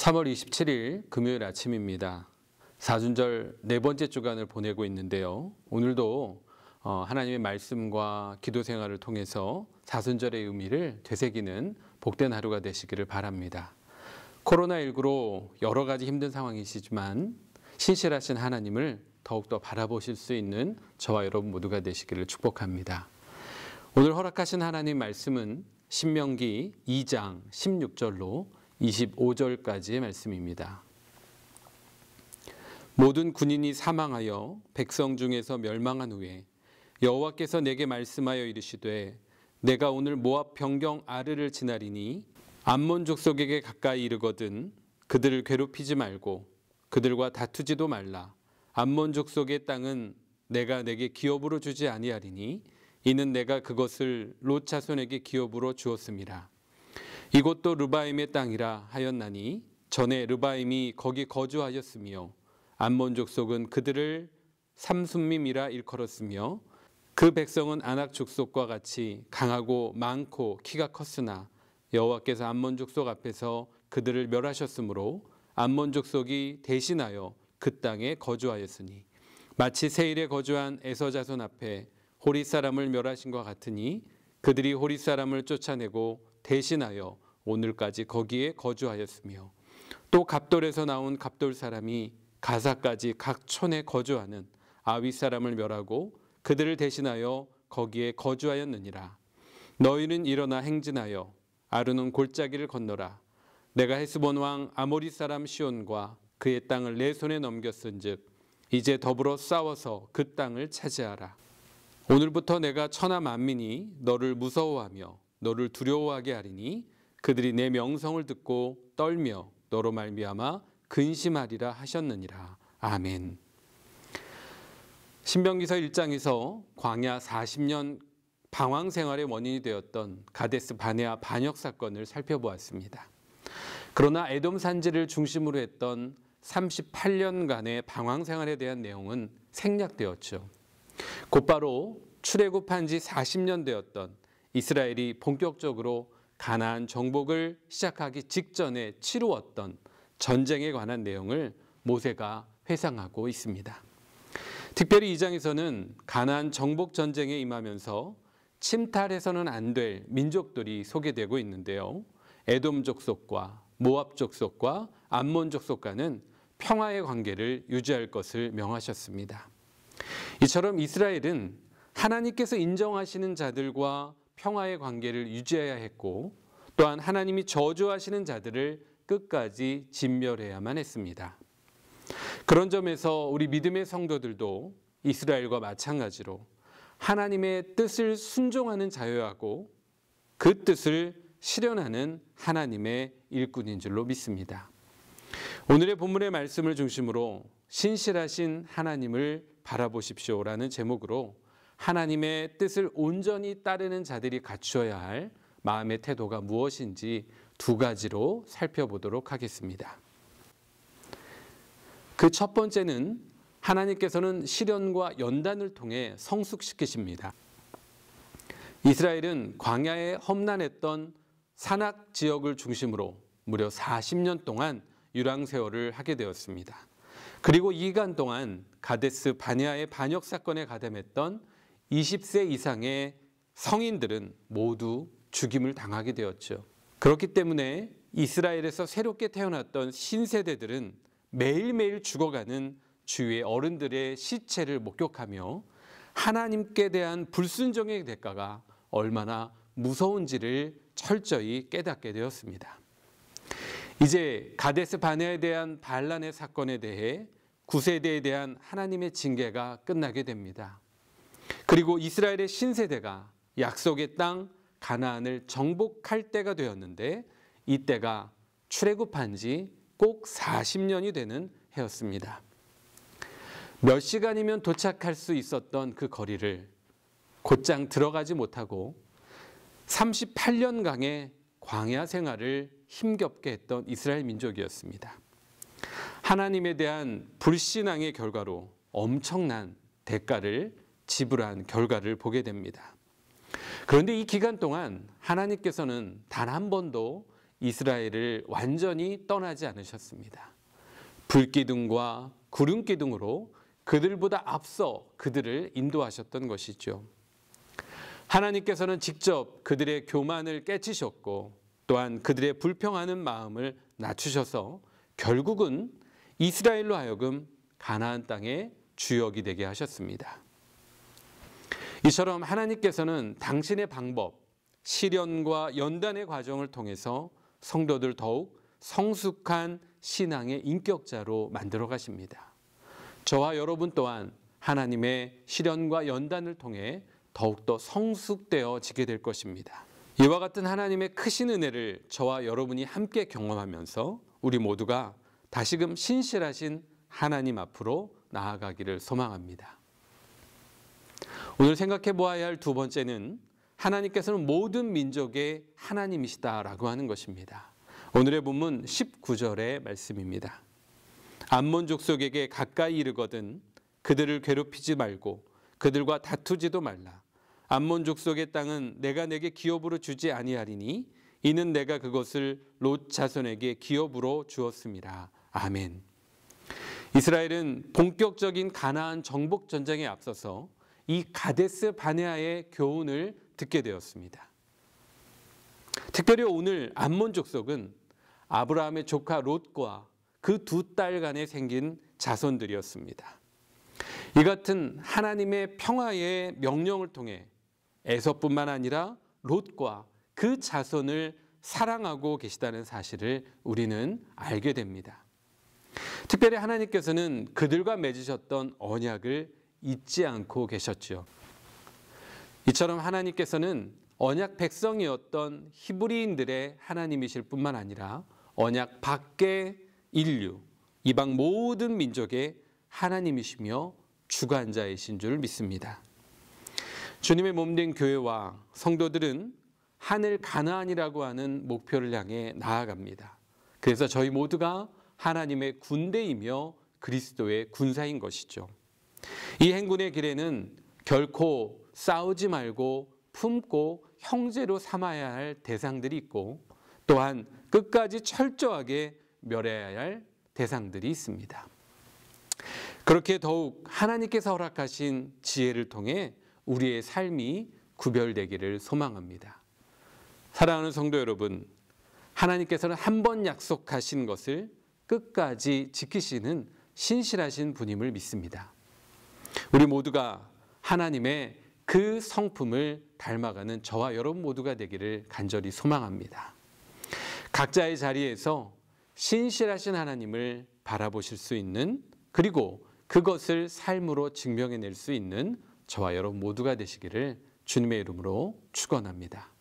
3월 27일 금요일 아침입니다. 사순절 네 번째 주간을 보내고 있는데요. 오늘도 하나님의 말씀과 기도 생활을 통해서 사순절의 의미를 되새기는 복된 하루가 되시기를 바랍니다. 코로나19로 여러 가지 힘든 상황이시지만 신실하신 하나님을 더욱더 바라보실 수 있는 저와 여러분 모두가 되시기를 축복합니다. 오늘 허락하신 하나님 말씀은 신명기 2장 16절로 25절까지의 말씀입니다. 모든 군인이 사망하여 백성 중에서 멸망한 후에 여호와께서 내게 말씀하여 이르시되 내가 오늘 모압 변경 아르를 지나리니 암몬 족속에게 가까이 이르거든 그들을 괴롭히지 말고 그들과 다투지도 말라. 암몬 족속의 땅은 내가 내게 기업으로 주지 아니하리니 이는 내가 그것을 롯 자손에게 기업으로 주었음이라. 이곳도 르바임의 땅이라 하였나니 전에 르바임이 거기 거주하였으며 암몬 족속은 그들을 삼순밈이라 일컬었으며 그 백성은 아낙 족속과 같이 강하고 많고 키가 컸으나 여호와께서 암몬 족속 앞에서 그들을 멸하셨으므로 암몬 족속이 대신하여 그 땅에 거주하였으니 마치 세일에 거주한 에서 자손 앞에 호리 사람을 멸하신 것 같으니 그들이 호리 사람을 쫓아내고 대신하여 오늘까지 거기에 거주하였으며 또 갑돌에서 나온 갑돌 사람이 가사까지 각 촌에 거주하는 아윗 사람을 멸하고 그들을 대신하여 거기에 거주하였느니라. 너희는 일어나 행진하여 아르논 골짜기를 건너라. 내가 헤스본 왕 아모리 사람 시온과 그의 땅을 내 손에 넘겼은즉 이제 더불어 싸워서 그 땅을 차지하라. 오늘부터 내가 천하 만민이 너를 무서워하며 너를 두려워하게 하리니 그들이 내 명성을 듣고 떨며 너로 말미암아 근심하리라 하셨느니라. 아멘. 신명기서 1장에서 광야 40년 방황 생활의 원인이 되었던 가데스 바네아 반역 사건을 살펴보았습니다. 그러나 에돔 산지를 중심으로 했던 38년간의 방황 생활에 대한 내용은 생략되었죠. 곧바로 출애굽한 지 40년 되었던 이스라엘이 본격적으로 가나안 정복을 시작하기 직전에 치루었던 전쟁에 관한 내용을 모세가 회상하고 있습니다. 특별히 이 장에서는 가나안 정복 전쟁에 임하면서 침탈해서는 안 될 민족들이 소개되고 있는데요. 에돔 족속과 모압 족속과 암몬 족속과는 평화의 관계를 유지할 것을 명하셨습니다. 이처럼 이스라엘은 하나님께서 인정하시는 자들과 평화의 관계를 유지해야 했고 또한 하나님이 저주하시는 자들을 끝까지 진멸해야만 했습니다. 그런 점에서 우리 믿음의 성도들도 이스라엘과 마찬가지로 하나님의 뜻을 순종하는 자여야 하고 그 뜻을 실현하는 하나님의 일꾼인 줄로 믿습니다. 오늘의 본문의 말씀을 중심으로 신실하신 하나님을 바라보십시오라는 제목으로 하나님의 뜻을 온전히 따르는 자들이 갖추어야 할 마음의 태도가 무엇인지 두 가지로 살펴보도록 하겠습니다. 그 첫 번째는 하나님께서는 시련과 연단을 통해 성숙시키십니다. 이스라엘은 광야에 험난했던 산악 지역을 중심으로 무려 40년 동안 유랑세월을 하게 되었습니다. 그리고 이 기간 동안 가데스 바네아의 반역 사건에 가담했던 20세 이상의 성인들은 모두 죽임을 당하게 되었죠. 그렇기 때문에 이스라엘에서 새롭게 태어났던 신세대들은 매일매일 죽어가는 주위의 어른들의 시체를 목격하며 하나님께 대한 불순종의 대가가 얼마나 무서운지를 철저히 깨닫게 되었습니다. 이제 가데스 바네아에 대한 반란의 사건에 대해 9세대에 대한 하나님의 징계가 끝나게 됩니다. 그리고 이스라엘의 신세대가 약속의 땅 가나안을 정복할 때가 되었는데 이때가 출애굽한 지 꼭 40년이 되는 해였습니다. 몇 시간이면 도착할 수 있었던 그 거리를 곧장 들어가지 못하고 38년간의 광야 생활을 힘겹게 했던 이스라엘 민족이었습니다. 하나님에 대한 불신앙의 결과로 엄청난 대가를 지불한 결과를 보게 됩니다. 그런데 이 기간 동안 하나님께서는 단 한 번도 이스라엘을 완전히 떠나지 않으셨습니다. 불기둥과 구름기둥으로 그들보다 앞서 그들을 인도하셨던 것이죠. 하나님께서는 직접 그들의 교만을 깨치셨고 또한 그들의 불평하는 마음을 낮추셔서 결국은 이스라엘로 하여금 가나안 땅의 주역이 되게 하셨습니다. 이처럼 하나님께서는 당신의 방법, 시련과 연단의 과정을 통해서 성도들 더욱 성숙한 신앙의 인격자로 만들어 가십니다. 저와 여러분 또한 하나님의 시련과 연단을 통해 더욱더 성숙되어지게 될 것입니다. 이와 같은 하나님의 크신 은혜를 저와 여러분이 함께 경험하면서 우리 모두가 다시금 신실하신 하나님 앞으로 나아가기를 소망합니다. 오늘 생각해 보아야 할 두 번째는 하나님께서는 모든 민족의 하나님이시다라고 하는 것입니다. 오늘의 본문 19절의 말씀입니다. 암몬 족속에게 가까이 이르거든 그들을 괴롭히지 말고 그들과 다투지도 말라. 암몬 족속의 땅은 내가 내게 기업으로 주지 아니하리니 이는 내가 그것을 롯 자손에게 기업으로 주었음이라. 아멘. 이스라엘은 본격적인 가나안 정복 전쟁에 앞서서 이 가데스 바네아의 교훈을 듣게 되었습니다. 특별히 오늘 암몬 족속은 아브라함의 조카 롯과 그 두 딸 간에 생긴 자손들이었습니다. 이 같은 하나님의 평화의 명령을 통해 에서뿐만 아니라 롯과 그 자손을 사랑하고 계시다는 사실을 우리는 알게 됩니다. 특별히 하나님께서는 그들과 맺으셨던 언약을 잊지 않고 계셨죠. 이처럼 하나님께서는 언약 백성이었던 히브리인들의 하나님이실 뿐만 아니라 언약 밖의 인류, 이방 모든 민족의 하나님이시며 주관자이신 줄 믿습니다. 주님의 몸된 교회와 성도들은 하늘 가나안이라고 하는 목표를 향해 나아갑니다. 그래서 저희 모두가 하나님의 군대이며 그리스도의 군사인 것이죠. 이 행군의 길에는 결코 싸우지 말고 품고 형제로 삼아야 할 대상들이 있고 또한 끝까지 철저하게 멸해야 할 대상들이 있습니다. 그렇게 더욱 하나님께서 허락하신 지혜를 통해 우리의 삶이 구별되기를 소망합니다. 사랑하는 성도 여러분, 하나님께서는 한 번 약속하신 것을 끝까지 지키시는 신실하신 분임을 믿습니다. 우리 모두가 하나님의 그 성품을 닮아가는 저와 여러분 모두가 되기를 간절히 소망합니다. 각자의 자리에서 신실하신 하나님을 바라보실 수 있는 그리고 그것을 삶으로 증명해낼 수 있는 저와 여러분 모두가 되시기를 주님의 이름으로 축원합니다.